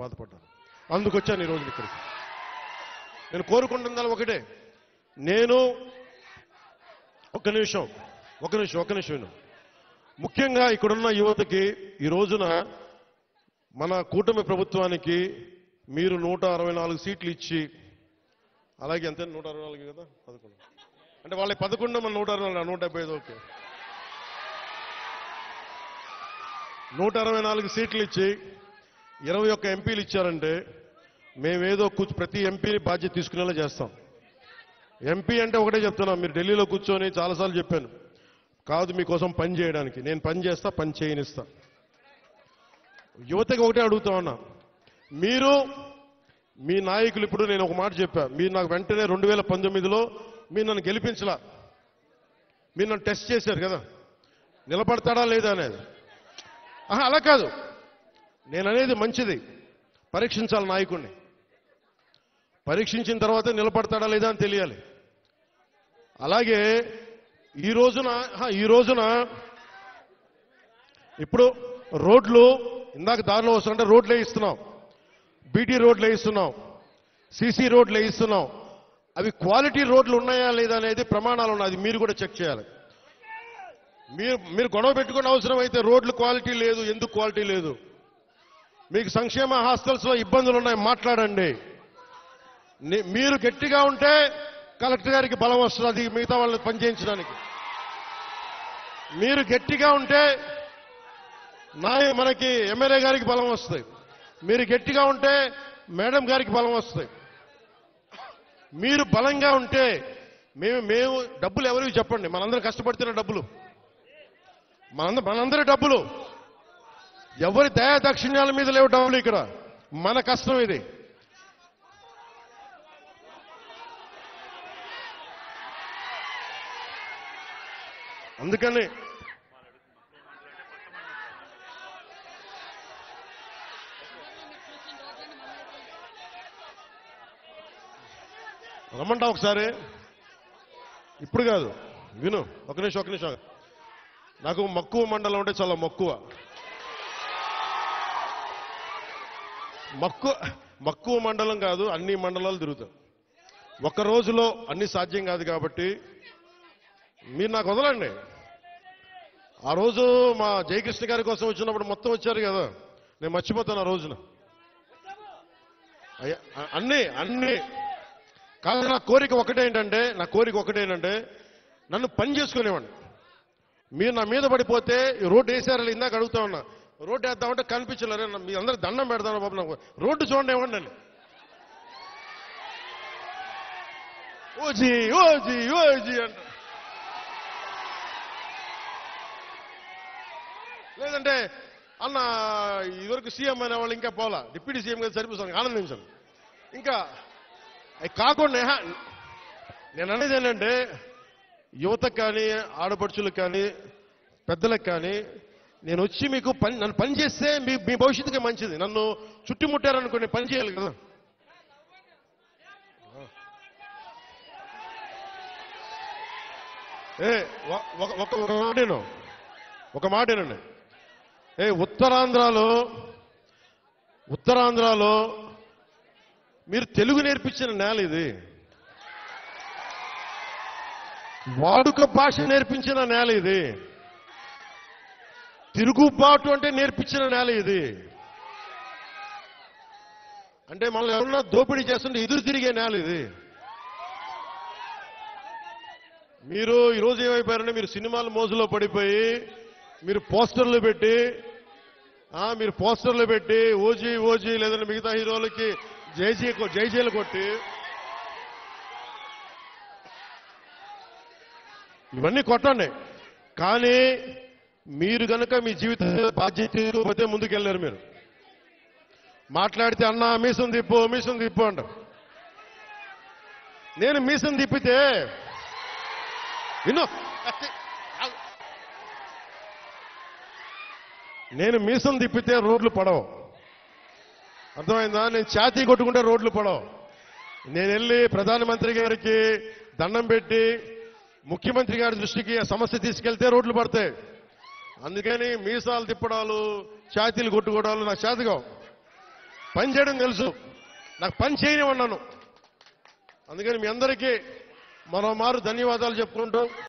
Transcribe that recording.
బాధపడ్డాను. అందుకొచ్చాను ఈరోజు ఇక్కడికి. నేను కోరుకుంటున్నది ఒకటే, నేను ఒక నిమిషం ముఖ్యంగా ఇక్కడున్న యువతకి ఈ రోజున మన కూటమి ప్రభుత్వానికి మీరు 164 సీట్లు ఇచ్చి, అలాగే అంతే 164 కదా 11 అంటే వాళ్ళ 11 మన 164 175 ఓకే 164 సీట్లు ఇచ్చి 21 ఎంపీలు ఇచ్చారంటే మేమేదో ప్రతి ఎంపీని బాధ్యత తీసుకునేలా చేస్తాం. ఎంపీ అంటే ఒకటే చెప్తున్నాం, మీరు ఢిల్లీలో కూర్చొని చాలాసార్లు చెప్పాను, కాదు మీకోసం పని చేయడానికి. నేను పని చేస్తా, పని చేయనిస్తా. యువతకి ఒకటే అడుగుతా ఉన్నా, మీరు మీ నాయకులు, ఇప్పుడు నేను ఒక మాట చెప్పా, మీరు నాకు వెంటనే 2019లో మీరు నన్ను గెలిపించలా, మీరు నన్ను టెస్ట్ చేశారు కదా, నిలబడతాడా లేదా అనేది. అలా కాదు, నేను అనేది మంచిది, పరీక్షించాలి నాయకుడిని. పరీక్షించిన తర్వాత నిలబడతాడా లేదా అని తెలియాలి. అలాగే ఈ రోజున ఇప్పుడు రోడ్లు, ఇందాక దారిలో వస్తుంటే రోడ్లు వేయిస్తున్నాం, బీటీ రోడ్లు వేయిస్తున్నాం, సీసీ రోడ్లు వేయిస్తున్నాం. అవి క్వాలిటీ రోడ్లు ఉన్నాయా లేదా అనేది ప్రమాణాలు ఉన్నాయి, అది మీరు కూడా చెక్ చేయాలి. మీరు గొడవ పెట్టుకునే అవసరం అయితే రోడ్లు క్వాలిటీ లేదు, ఎందుకు క్వాలిటీ లేదు, మీకు సంక్షేమ హాస్టల్స్లో ఇబ్బందులు ఉన్నాయి, మాట్లాడండి. మీరు గట్టిగా ఉంటే కలెక్టర్ గారికి బలం వస్తుంది మిగతా వాళ్ళని పనిచేయించడానికి. మీరు గట్టిగా ఉంటే మనకి ఎమ్మెల్యే గారికి బలం వస్తుంది. మీరు గట్టిగా ఉంటే మేడం గారికి బలం వస్తుంది. మీరు బలంగా ఉంటే మేము డబ్బులు ఎవరికి చెప్పండి, మనందరం కష్టపడుతున్న డబ్బులు, మనందరి డబ్బులు, ఎవరి దయా దక్షిణ్యాల మీద లేవు డబ్బులు. ఇక్కడ మన కష్టం ఇది. అందుకని రమ్మంటా ఒకసారి, ఇప్పుడు కాదు, విను, ఒక నిమిషం. నాకు మక్కువ మండలం అంటే చాలా మక్కువ మండలం కాదు, అన్ని మండలాలు తిరుగుతాం. ఒక్క రోజులో అన్ని సాధ్యం కాదు కాబట్టి మీరు నాకు వదలండి. ఆ రోజు మా జయకృష్ణ గారి కోసం వచ్చినప్పుడు మొత్తం వచ్చారు కదా, నేను మర్చిపోతాను ఆ రోజున. అన్ని కాదు. నా కోరిక ఒకటేంటంటే నన్ను పని చేసుకునేవాడిని. మీరు నా మీద పడిపోతే రోడ్డు వేసారు, ఇందాక అడుగుతా ఉన్నా, రోడ్డు వేద్దామంటే కనిపించలేరు. మీ అందరూ దండం పెడతాను బాబు, నాకు రోడ్డు చూడండి ఇవ్వండి అని. ఓజీ అంట. లేదంటే అన్న ఇదివరకు సీఎం అనే వాళ్ళు ఇంకా పోలా, డిప్యూటీ సీఎం గారు సరిపోతాను, ఆనందించాను. ఇంకా అవి కాకుండా నేను అనేది ఏంటంటే, యువతకు కానీ ఆడపడుచులకు కానీ పెద్దలకు కానీ నేను వచ్చి మీకు నన్ను పని చేస్తే మీ భవిష్యత్తుకే మంచిది. నన్ను చుట్టుముట్టారనుకోండి, పని చేయాలి కదా. ఒక మాటేనండి. ఉత్తరాంధ్రలో మీరు తెలుగు నేర్పించిన నేల ఇది, వాడుక భాష నేర్పించిన నేల ఇది, తిరుగుబాటు అంటే నేర్పించిన నేల ఇది. అంటే మనల్ని ఎవరన్నా దోపిడీ చేస్తుంటే ఎదురు తిరిగే నేల ఇది. మీరు ఈరోజు ఏమైపోయారంటే, మీరు సినిమాల మోజులో పడిపోయి మీరు పోస్టర్లు పెట్టి ఓజీ లేదంటే మిగతా హీరోలకి జైజీలు కొట్టి ఇవన్నీ కొట్టండి. కానీ మీరు గనక మీ జీవిత బాధ్యత తీసుకోకపోతే ముందుకెళ్ళారు. మీరు మాట్లాడితే అన్నా మీసం తిప్పు అంటారు. నేను మీసం తిప్పితే రోడ్లు పడవు, అర్థమైందా? నేను ఛాతీ కొట్టుకుంటే రోడ్లు పడవు. నేను వెళ్ళి ప్రధానమంత్రి గారికి దండం పెట్టి ముఖ్యమంత్రి గారి దృష్టికి ఆ సమస్య తీసుకెళ్తే రోడ్లు పడతాయి. అందుకని మీసాలు తిప్పడాలు, ఛాతీలు కొట్టుకోవడాలు నాకు చేతగా. పని చేయడం తెలుసు, నాకు పని చేయనివన్నాను. అందుకని మీ అందరికీ మరోమారు ధన్యవాదాలు చెప్పుకుంటూ